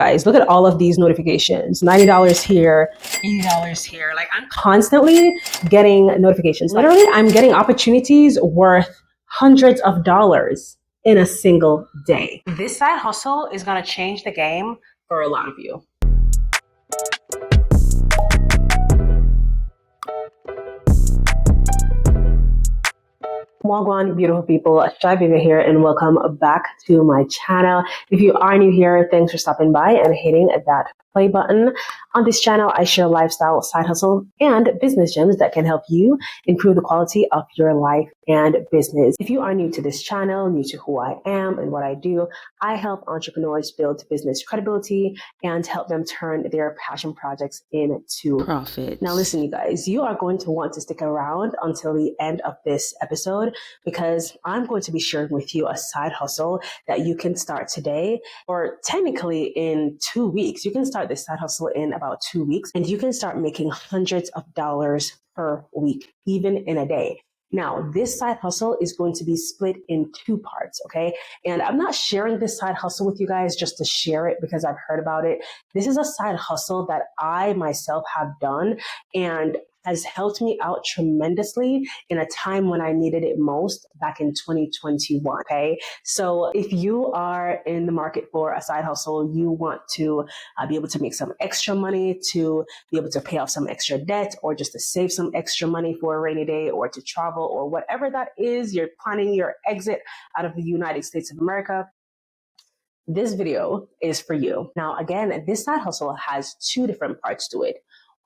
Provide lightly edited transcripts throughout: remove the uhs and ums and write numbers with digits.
Guys, look at all of these notifications. $90 here, $80 here. Like, I'm constantly getting notifications. Literally, I'm getting opportunities worth hundreds of dollars in a single day. This side hustle is gonna change the game for a lot of you. Wagwan, beautiful people, Shibivia here, and welcome back to my channel. If you are new here, thanks for stopping by and hitting that play button. On this channel, I share lifestyle, side hustle, and business gems that can help you improve the quality of your life and business. If you are new to this channel, new to who I am and what I do, I help entrepreneurs build business credibility and help them turn their passion projects into profit. Now listen, you guys, you are going to want to stick around until the end of this episode because I'm going to be sharing with you a side hustle that you can start today, or technically in 2 weeks. You can start this side hustle in about 2 weeks and you can start making hundreds of dollars per week, even in a day. Now, this side hustle is going to be split in 2 parts, okay? And I'm not sharing this side hustle with you guys just to share it because I've heard about it. This is a side hustle that I myself have done and has helped me out tremendously in a time when I needed it most back in 2021, okay? So if you are in the market for a side hustle, you want to be able to make some extra money, to be able to pay off some extra debt, or just to save some extra money for a rainy day, or to travel, or whatever that is, you're planning your exit out of the United States of America, this video is for you. Now, again, this side hustle has 2 different parts to it.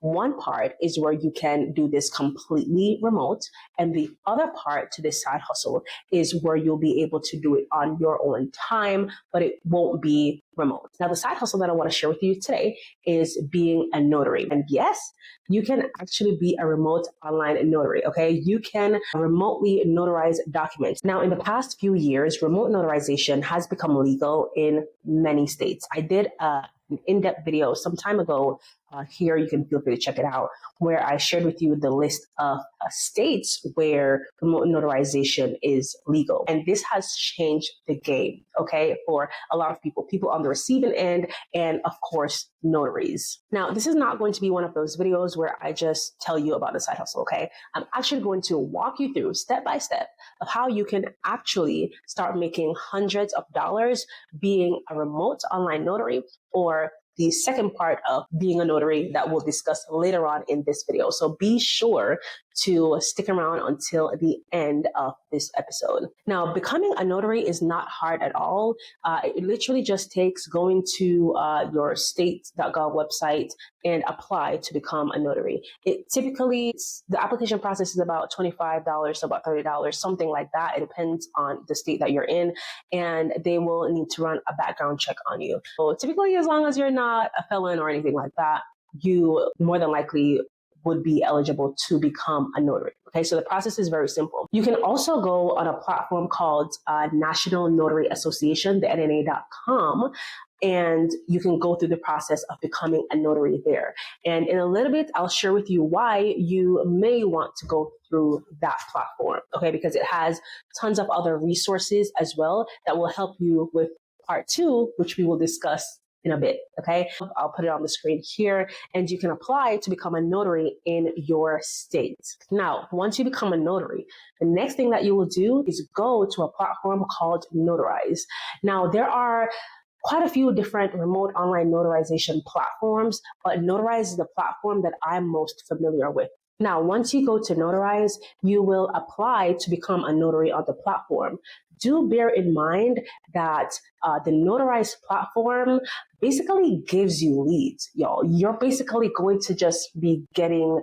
One part is where you can do this completely remote, and the other part to this side hustle is where you'll be able to do it on your own time, but it won't be remote. Now, the side hustle that I want to share with you today is being a notary. And yes, you can actually be a remote online notary, okay? You can remotely notarize documents. Now, in the past few years, remote notarization has become legal in many states. I did an in-depth video some time ago. Here, you can feel free to check it out, where I shared with you the list of states where remote notarization is legal. And this has changed the game, okay, for a lot of people on the receiving end, and of course, notaries. Now, this is not going to be one of those videos where I just tell you about the side hustle, okay? I'm actually going to walk you through step by step of how you can actually start making hundreds of dollars being a remote online notary, or the second part of being a notary that we'll discuss later on in this video. So be sure to stick around until the end of this episode. Now, becoming a notary is not hard at all. It literally just takes going to your state.gov website and apply to become a notary. It typically, the application process is about $25 to about $30, something like that. It depends on the state that you're in, and they will need to run a background check on you. So typically, as long as you're not a felon or anything like that, you more than likely would be eligible to become a notary. Okay, so the process is very simple. You can also go on a platform called National Notary Association, the NNA.com, and you can go through the process of becoming a notary there. And in a little bit, I'll share with you why you may want to go through that platform, okay, because it has tons of other resources as well that will help you with part 2, which we will discuss in a bit, okay? I'll put it on the screen here, and you can apply to become a notary in your state. Now, once you become a notary, the next thing that you will do is go to a platform called Notarize. Now, there are quite a few different remote online notarization platforms, but Notarize is the platform that I'm most familiar with. Now, once you go to Notarize, you will apply to become a notary on the platform. Do bear in mind that the Notarize platform basically gives you leads, y'all. You're basically going to just be getting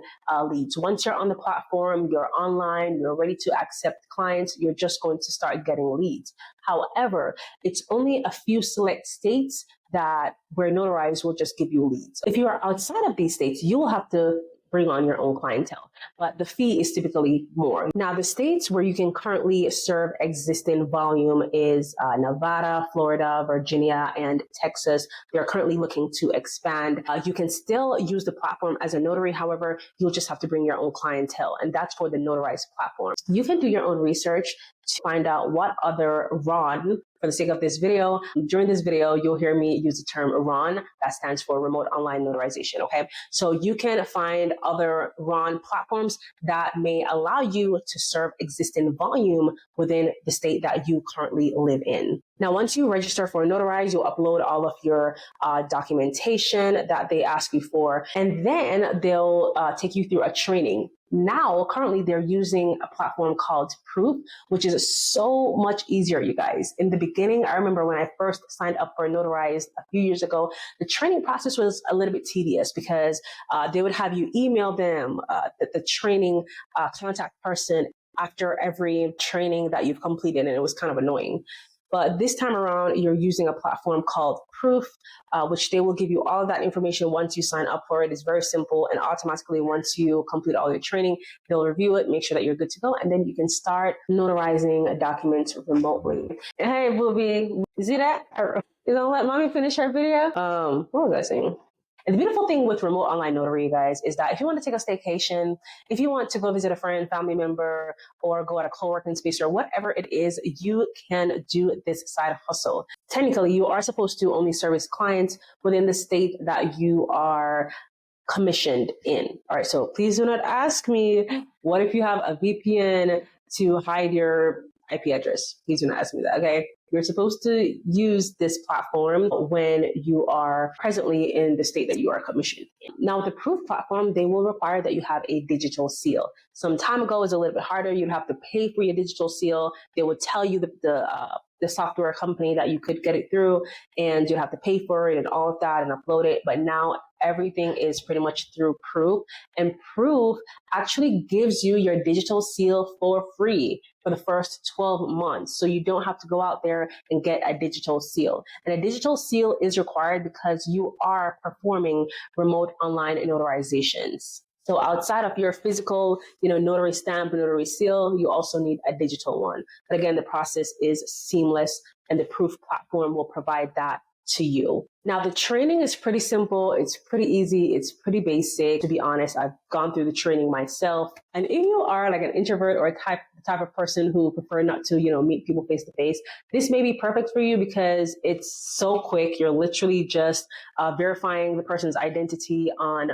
leads. Once you're on the platform, you're online, you're ready to accept clients, you're just going to start getting leads. However, it's only a few select states where Notarize will just give you leads. If you are outside of these states, you will have to bring on your own clientele, but the fee is typically more. Now, the states where you can currently serve existing volume is Nevada, Florida, Virginia, and Texas. They're currently looking to expand. You can still use the platform as a notary. However, you'll just have to bring your own clientele, and that's for the Notarized platform. You can do your own research to find out what other RON for the sake of this video, during this video, you'll hear me use the term RON. That stands for Remote Online Notarization, okay? So you can find other RON platforms that may allow you to serve existing volume within the state that you currently live in. Now, once you register for Notarize, you'll upload all of your documentation that they ask you for, and then they'll take you through a training. Now, currently, they're using a platform called Proof, which is so much easier, you guys. In the beginning, I remember when I first signed up for Notarize a few years ago, the training process was a little bit tedious because they would have you email them, the training contact person after every training that you've completed, and it was kind of annoying. But this time around, you're using a platform called Proof, which they will give you all of that information once you sign up for it. It's very simple. And automatically, once you complete all your training, they'll review it, make sure that you're good to go. And then you can start notarizing documents remotely. Hey, Booby, you see that? You gonna let mommy finish her video? What was I saying? And the beautiful thing with remote online notary, you guys, is that if you want to take a staycation, if you want to go visit a friend, family member, or go at a co-working space or whatever it is, you can do this side hustle. Technically, you are supposed to only service clients within the state that you are commissioned in. All right. So please do not ask me, what if you have a VPN to hide your IP address? Please do not ask me that. Okay. You're supposed to use this platform when you are presently in the state that you are commissioned in. Now, with the Proof platform, they will require that you have a digital seal. Some time ago, it was a little bit harder. You'd have to pay for your digital seal. They would tell you the software company that you could get it through, and you'd have to pay for it and all of that and upload it. But now everything is pretty much through Proof, and Proof actually gives you your digital seal for free for the first 12 months. So you don't have to go out there and get a digital seal. And a digital seal is required because you are performing remote online notarizations. So outside of your physical, notary stamp, notary seal, you also need a digital one. But again, the process is seamless, and the Proof platform will provide that to you. Now, the training is pretty simple. It's pretty easy. It's pretty basic. To be honest, I've gone through the training myself. And if you are like an introvert or the type of person who prefer not to, meet people face to face, this may be perfect for you because it's so quick. You're literally just verifying the person's identity on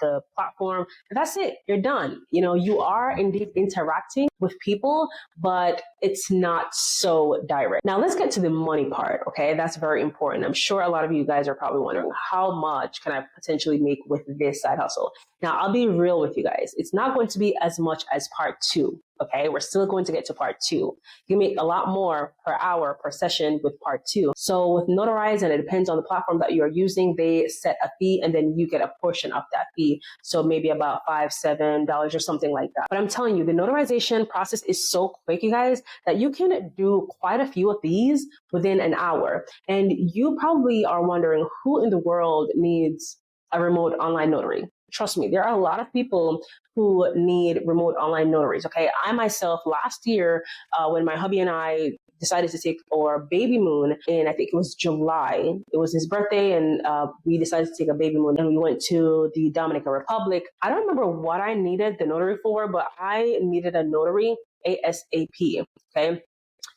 the platform. And that's it. You're done. You are indeed interacting with people, but it's not so direct. Now, let's get to the money part. Okay. That's very important. I'm sure a lot of you guys are probably wondering, how much can I potentially make with this side hustle? Now, I'll be real with you guys. It's not going to be as much as part 2. Okay, we're still going to get to part 2. You make a lot more per hour, per session with part 2. So with Notarize, and it depends on the platform that you're using, they set a fee and then you get a portion of that fee. So maybe about $5, $7 or something like that. But I'm telling you, the notarization process is so quick, you guys, that you can do quite a few of these within an hour. And you probably are wondering, who in the world needs a remote online notary? Trust me, there are a lot of people who need remote online notaries. Okay, I myself, last year, when my hubby and I decided to take our baby moon in, I think it was July. It was his birthday, and we decided to take a baby moon, and we went to the Dominican Republic. I don't remember what I needed the notary for, but I needed a notary ASAP. Okay.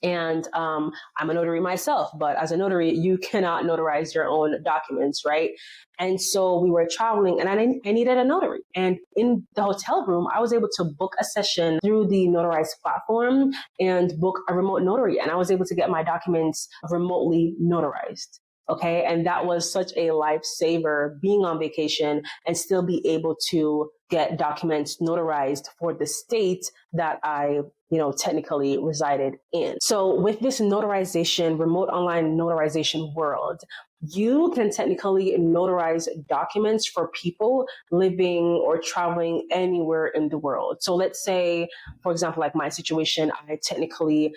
And I'm a notary myself, but as a notary, you cannot notarize your own documents, right? And so we were traveling, and I needed a notary. And in the hotel room, I was able to book a session through the Notarized platform and book a remote notary. And I was able to get my documents remotely notarized. Okay. And that was such a lifesaver, being on vacation and still be able to get documents notarized for the state that I technically resided in. So with this notarization, remote online notarization world, you can technically notarize documents for people living or traveling anywhere in the world. So let's say, for example, like my situation, I technically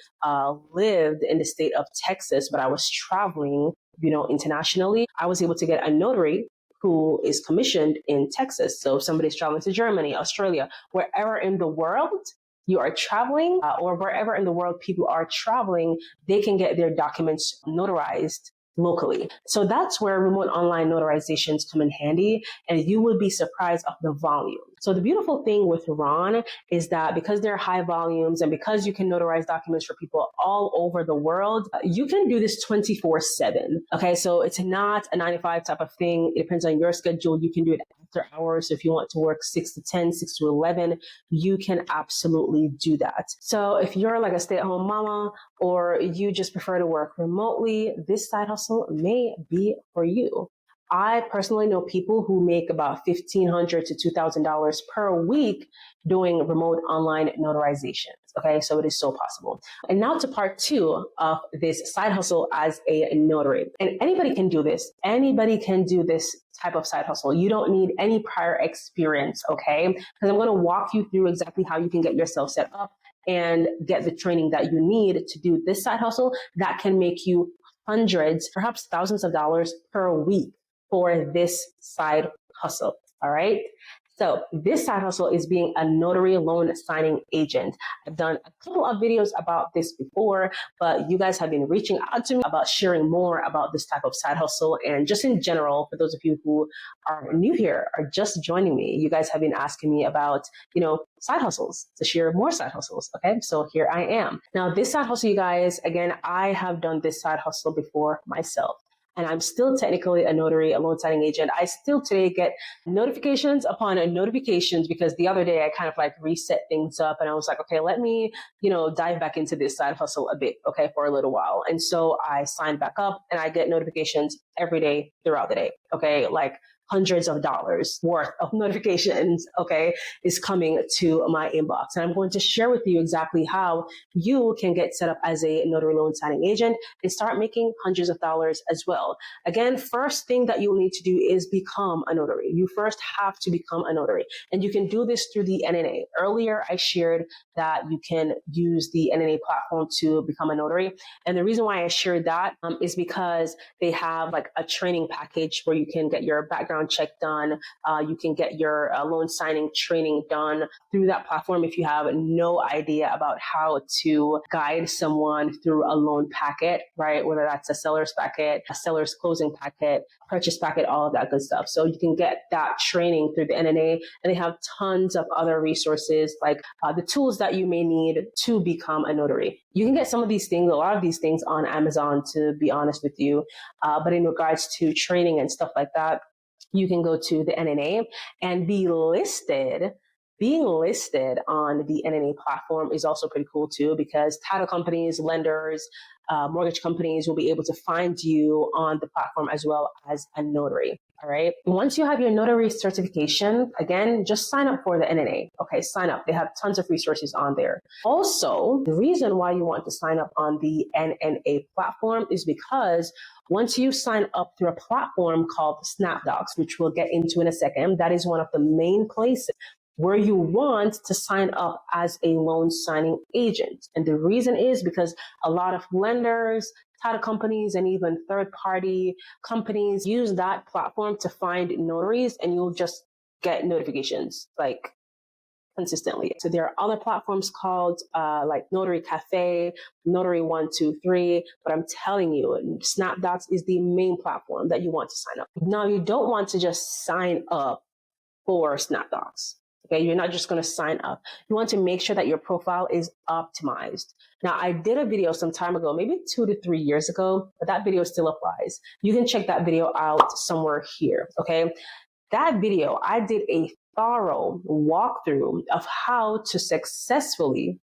lived in the state of Texas, but I was traveling, internationally. I was able to get a notary who is commissioned in Texas. So if somebody's traveling to Germany, Australia, wherever in the world you are traveling, or wherever in the world people are traveling, they can get their documents notarized locally. So that's where remote online notarizations come in handy, and you would be surprised of the volume. So the beautiful thing with Ron is that because there are high volumes and because you can notarize documents for people all over the world, you can do this 24/7. Okay, so it's not a 9 to 5 type of thing. It depends on your schedule. You can do it after hours. So if you want to work 6 to 10, 6 to 11, you can absolutely do that. So if you're like a stay-at-home mama or you just prefer to work remotely, this side hustle may be for you. I personally know people who make about $1,500 to $2,000 per week doing remote online notarizations. Okay, so it is so possible. And now to part 2 of this side hustle as a notary. And anybody can do this. Anybody can do this type of side hustle. You don't need any prior experience, okay? Because I'm going to walk you through exactly how you can get yourself set up and get the training that you need to do this side hustle that can make you hundreds, perhaps thousands of dollars per week for this side hustle. All right. So this side hustle is being a notary loan signing agent. I've done a couple of videos about this before, but you guys have been reaching out to me about sharing more about this type of side hustle. And just in general, for those of you who are new here, are just joining me, you guys have been asking me about, side hustles, to share more side hustles. Okay. So here I am. Now this side hustle, you guys, again, I have done this side hustle before myself. And I'm still technically a notary, a loan signing agent. I still today get notifications upon notifications because the other day I kind of like reset things up and I was like, okay, let me, dive back into this side hustle a bit, okay, for a little while. And so I signed back up and I get notifications every day throughout the day, okay, like hundreds of dollars worth of notifications, okay, is coming to my inbox. And I'm going to share with you exactly how you can get set up as a notary loan signing agent and start making hundreds of dollars as well. Again, first thing that you will need to do is become a notary. You first have to become a notary. And you can do this through the NNA. Earlier, I shared that you can use the NNA platform to become a notary. And the reason why I shared that is because they have like a training package where you can get your background check done. You can get your loan signing training done through that platform if you have no idea about how to guide someone through a loan packet, right? Whether that's a seller's packet, a seller's closing packet, purchase packet, all of that good stuff. So you can get that training through the NNA, and they have tons of other resources like the tools that you may need to become a notary. You can get some of these things, a lot of these things on Amazon, to be honest with you. But in regards to training and stuff like that, you can go to the NNA and be listed. Being listed on the NNA platform is also pretty cool too, because title companies, lenders, mortgage companies will be able to find you on the platform as well as a notary. All right. Once you have your notary certification, again, just sign up for the NNA. Okay, sign up. They have tons of resources on there. Also, the reason why you want to sign up on the NNA platform is because once you sign up through a platform called SnapDocs, which we'll get into in a second, that is one of the main places where you want to sign up as a loan signing agent. And the reason is because a lot of lenders, title companies, and even third-party companies use that platform to find notaries, and you'll just get notifications like consistently. So there are other platforms called like Notary Cafe, Notary 123, but I'm telling you, SnapDocs is the main platform that you want to sign up. Now, you don't want to just sign up for SnapDocs. Okay, you're not just going to sign up. You want to make sure that your profile is optimized. Now, I did a video some time ago, maybe 2 to 3 years ago, but that video still applies. You can check that video out somewhere here. Okay, that video, I did a thorough walkthrough of how to successfully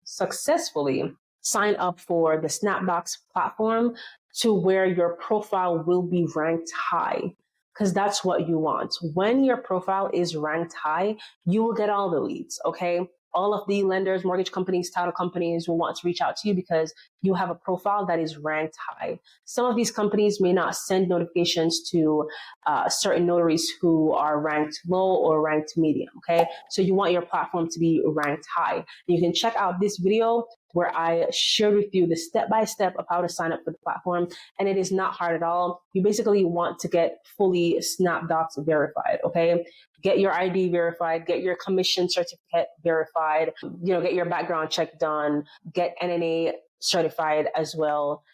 sign up for the SnapDocs platform to where your profile will be ranked high. Because that's what you want. When your profile is ranked high, you will get all the leads, okay? All of the lenders, mortgage companies, title companies will want to reach out to you because you have a profile that is ranked high. Some of these companies may not send notifications to certain notaries who are ranked low or ranked medium, okay? So you want your platform to be ranked high. And you can check out this video where I shared with you the step-by-step of how to sign up for the platform. And it is not hard at all. You basically want to get fully SnapDocs verified, okay? Get your ID verified, get your commission certificate verified, get your background check done, get NNA certified as well.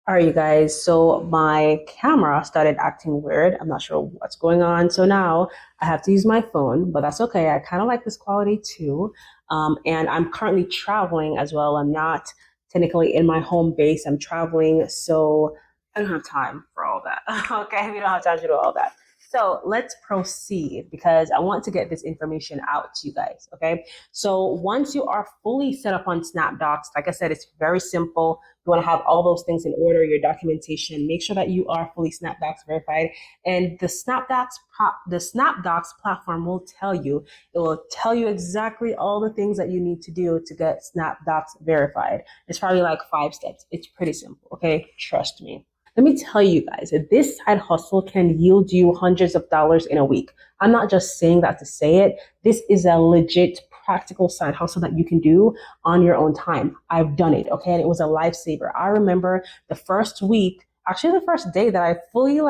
All right, you guys. So my camera started acting weird. I'm not sure what's going on. So now I have to use my phone, but that's okay. I kind of like this quality too. And I'm currently traveling as well. I'm not technically in my home base. I'm traveling, so I don't have time for all that. Okay, we don't have time to do all that. So let's proceed because I want to get this information out to you guys. Okay. So once you are fully set up on SnapDocs, like I said, it's very simple. You want to have all those things in order, your documentation, make sure that you are fully SnapDocs verified. And the SnapDocs platform will tell you, it will tell you exactly all the things that you need to do to get SnapDocs verified. It's probably like 5 steps. It's pretty simple, okay? Trust me. Let me tell you guys that this side hustle can yield you hundreds of dollars in a week. I'm not just saying that to say it. This is a legit practical side hustle that you can do on your own time. I've done it, okay? And it was a lifesaver. I remember the first week, actually the first day that I fully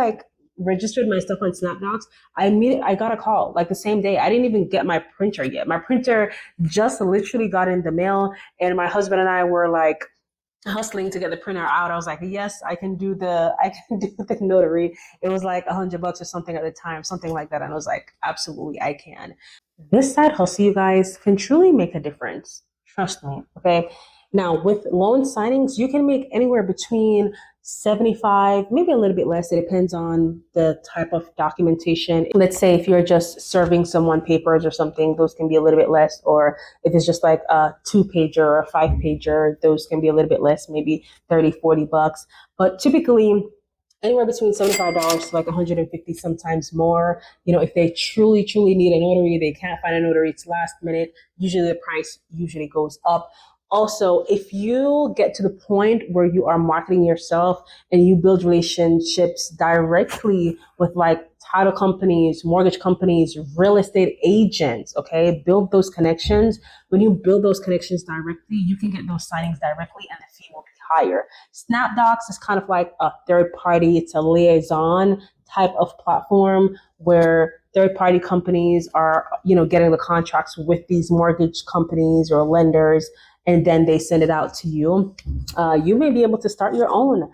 registered my stuff on SnapDocs, I got a call like the same day. I didn't even get my printer yet. My printer just literally got in the mail, and my husband and I were like hustling to get the printer out. I was like, yes, I can do the notary. It was like $100 or something at the time, something like that. And I was like, absolutely, I can. This side hustle, you guys, can truly make a difference. Trust me. Okay. Now, with loan signings, you can make anywhere between 75, maybe a little bit less. It depends on the type of documentation. Let's say if you're just serving someone papers or something, those can be a little bit less. Or if it's just like a 2-pager or a 5-pager, those can be a little bit less, maybe 30, $40. But typically, anywhere between $75 to like 150, sometimes more. You know, if they truly, truly need a notary, they can't find a notary, it's last minute. Usually the price usually goes up. Also, if you get to the point where you are marketing yourself and you build relationships directly with like title companies, mortgage companies, real estate agents, okay, build those connections. When you build those connections directly, you can get those signings directly and the fee will be higher. SnapDocs is kind of like a third party, it's a liaison type of platform where third party companies are, getting the contracts with these mortgage companies or lenders, and then they send it out to you. You may be able to start your own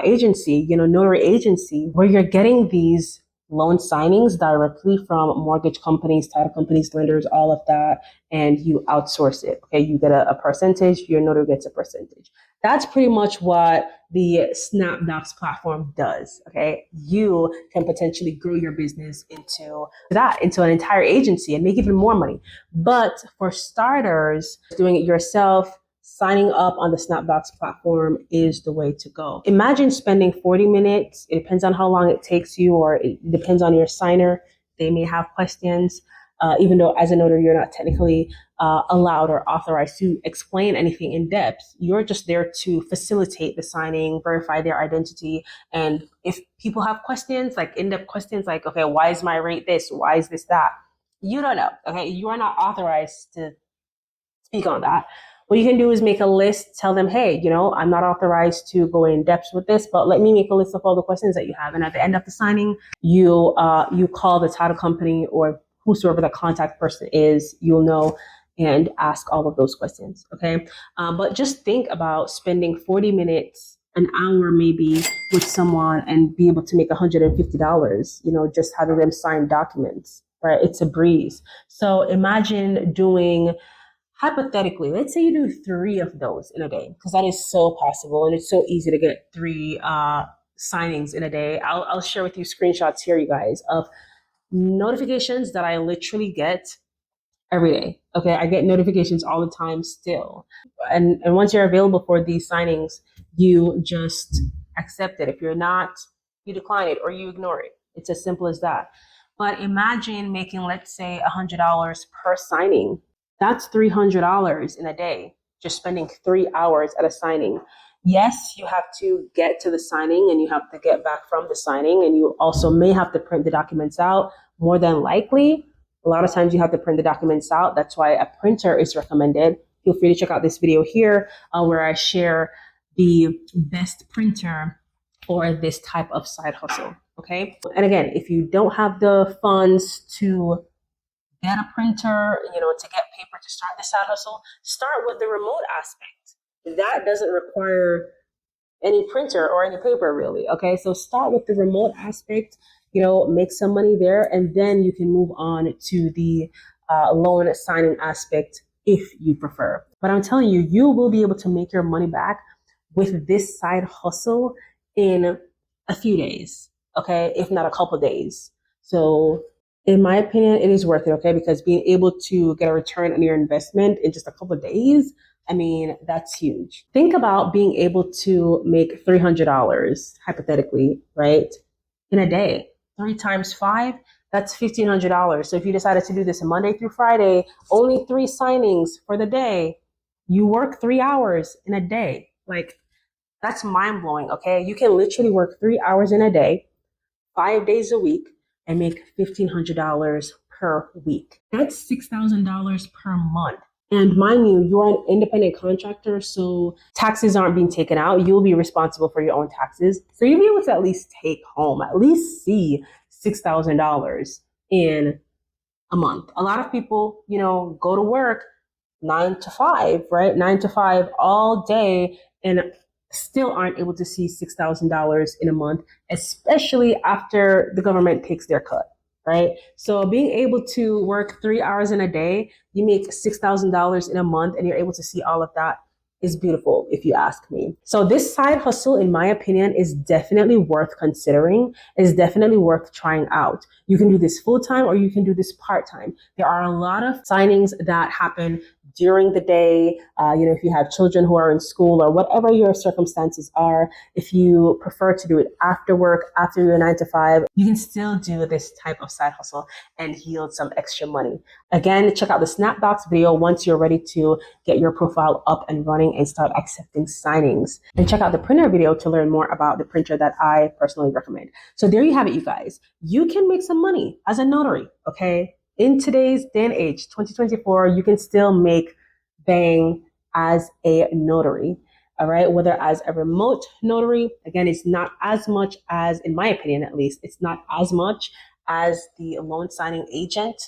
agency, notary agency, where you're getting these loan signings directly from mortgage companies, title companies, lenders, all of that, and you outsource it. Okay, you get a percentage, your notary gets a percentage. That's pretty much what the SnapDocs platform does. Okay, you can potentially grow your business into an entire agency and make even more money. But for starters, doing it yourself, signing up on the SnapDocs platform is the way to go. Imagine spending 40 minutes. It depends on how long it takes you, or it depends on your signer. They may have questions. Even though as a notary, you're not technically allowed or authorized to explain anything in depth. You're just there to facilitate the signing, verify their identity. And if people have questions, like in-depth questions, like, okay, why is my rate this? Why is this that? You don't know. Okay. You are not authorized to speak on that. What you can do is make a list, tell them, hey, I'm not authorized to go in depth with this, but let me make a list of all the questions that you have. And at the end of the signing, you call the title company or whosoever the contact person is, you'll know, and ask all of those questions. Okay. But just think about spending 40 minutes, an hour maybe, with someone and be able to make $150, just having them sign documents, right? It's a breeze. So imagine doing, hypothetically, let's say you do 3 of those in a day, because that is so possible and it's so easy to get 3 signings in a day. I'll share with you screenshots here, you guys, of notifications that I literally get every day. Okay, I get notifications all the time still. And once you're available for these signings, you just accept it. If you're not, you decline it or you ignore it. It's as simple as that. But imagine making, let's say, $100 per signing. That's $300 in a day, just spending 3 hours at a signing. Yes, you have to get to the signing and you have to get back from the signing, and you also may have to print the documents out. More than likely, a lot of times you have to print the documents out. That's why a printer is recommended. Feel free to check out this video here where I share the best printer for this type of side hustle. Okay. And again, if you don't have the funds to get a printer, to get paper to start the side hustle, start with the remote aspect. That doesn't require any printer or any paper really. Okay, so start with the remote aspect, make some money there, and then you can move on to the loan signing aspect if you prefer. But I'm telling you, you will be able to make your money back with this side hustle in a few days, okay, if not a couple days. So in my opinion, it is worth it, okay, because being able to get a return on your investment in just a couple of days, I mean, that's huge. Think about being able to make $300, hypothetically, right, in a day. 3 times 5, that's $1,500. So if you decided to do this Monday through Friday, only 3 signings for the day, you work 3 hours in a day. Like, that's mind blowing, okay? You can literally work 3 hours in a day, 5 days a week, and make $1,500 per week. That's $6,000 per month. And mind you, you're an independent contractor, so taxes aren't being taken out. You'll be responsible for your own taxes. So you'll be able to at least take home, at least see $6,000 in a month. A lot of people, go to work 9 to 5, right? 9 to 5 all day and still aren't able to see $6,000 in a month, especially after the government takes their cut, right? So being able to work 3 hours in a day, you make $6,000 in a month, and you're able to see all of that is beautiful, if you ask me. So this side hustle, in my opinion, is definitely worth considering, is definitely worth trying out. You can do this full-time or you can do this part-time. There are a lot of signings that happen during the day, if you have children who are in school or whatever your circumstances are. If you prefer to do it after work, after your 9 to 5, you can still do this type of side hustle and yield some extra money. Again, check out the Snapdocs video once you're ready to get your profile up and running and start accepting signings. And check out the printer video to learn more about the printer that I personally recommend. So there you have it, you guys. You can make some money as a notary, okay? In today's day and age, 2024, you can still make bang as a notary, all right? Whether as a remote notary, again, it's not as much as, in my opinion at least, it's not as much as the loan signing agent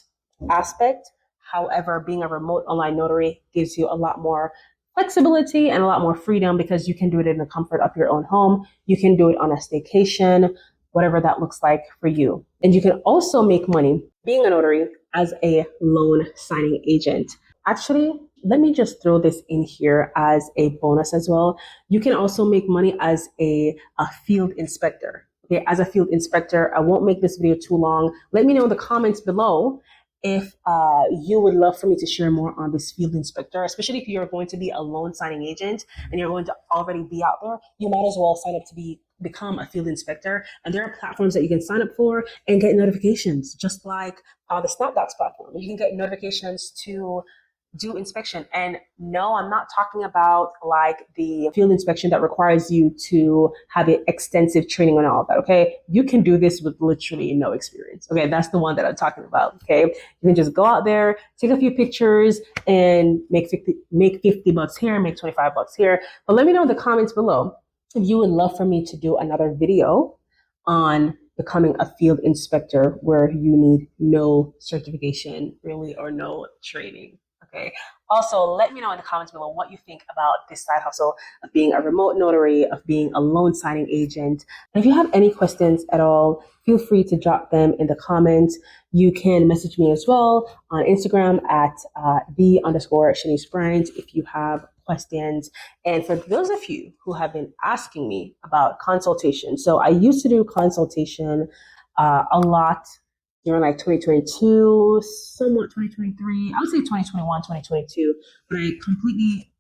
aspect. However, being a remote online notary gives you a lot more flexibility and a lot more freedom because you can do it in the comfort of your own home. You can do it on a staycation, whatever that looks like for you. And you can also make money being a notary as a loan signing agent. Actually, let me just throw this in here as a bonus as well. You can also make money as a field inspector. Okay, as a field inspector, I won't make this video too long. Let me know in the comments below if you would love for me to share more on this field inspector, especially if you're going to be a loan signing agent and you're going to already be out there. You might as well sign up to become a field inspector. And there are platforms that you can sign up for and get notifications, just like the Snapdocs platform. You can get notifications to do inspection. And no, I'm not talking about like the field inspection that requires you to have an extensive training on all of that, okay? You can do this with literally no experience, okay? That's the one that I'm talking about, okay? You can just go out there, take a few pictures, and make $50 here, make $25 here. But let me know in the comments below if you would love for me to do another video on becoming a field inspector where you need no certification, really, or no training. Okay. Also, let me know in the comments below what you think about this side hustle of being a remote notary, of being a loan signing agent. And if you have any questions at all, feel free to drop them in the comments. You can message me as well on Instagram at _Shenice Bryant if you have questions. And for those of you who have been asking me about consultation, so I used to do consultation a lot during like 2022, somewhat 2023, I would say 2021, 2022, but I completely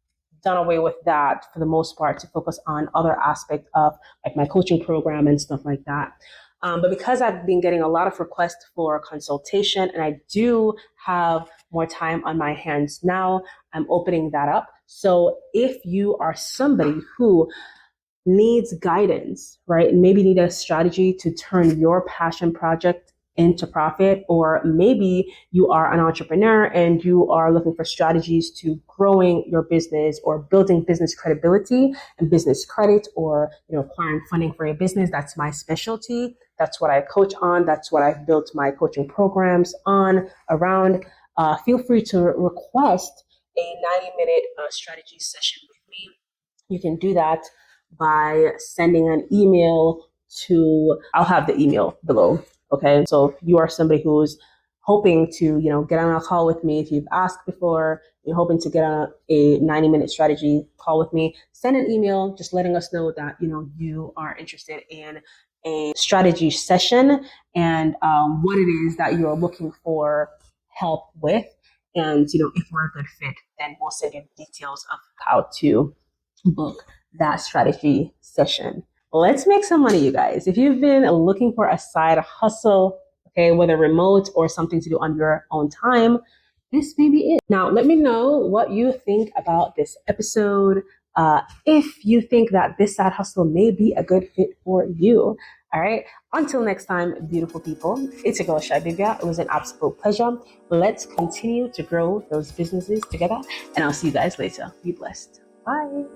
done away with that for the most part to focus on other aspects of like my coaching program and stuff like that. But because I've been getting a lot of requests for consultation and I do have more time on my hands now, I'm opening that up. So if you are somebody who needs guidance, right, and maybe need a strategy to turn your passion project into profit, or maybe you are an entrepreneur and you are looking for strategies to growing your business or building business credibility and business credit, or acquiring funding for your business. That's my specialty. That's what I coach on. That's what I've built my coaching programs on around. Feel free to request a 90-minute strategy session with me. You can do that by sending an email to, I'll have the email below. Okay. So if you are somebody who's hoping to, get on a call with me, if you've asked before, you're hoping to get on a 90-minute strategy call with me, send an email just letting us know that, you are interested in a strategy session and what it is that you're looking for help with. And, if we're a good fit, then we'll send you the details of how to book that strategy session. Let's make some money, you guys. If you've been looking for a side hustle, okay, whether remote or something to do on your own time, this may be it. Now, let me know what you think about this episode. If you think that this side hustle may be a good fit for you. All right. Until next time, beautiful people, it's your girl Shibivia. It was an absolute pleasure. Let's continue to grow those businesses together, and I'll see you guys later. Be blessed. Bye.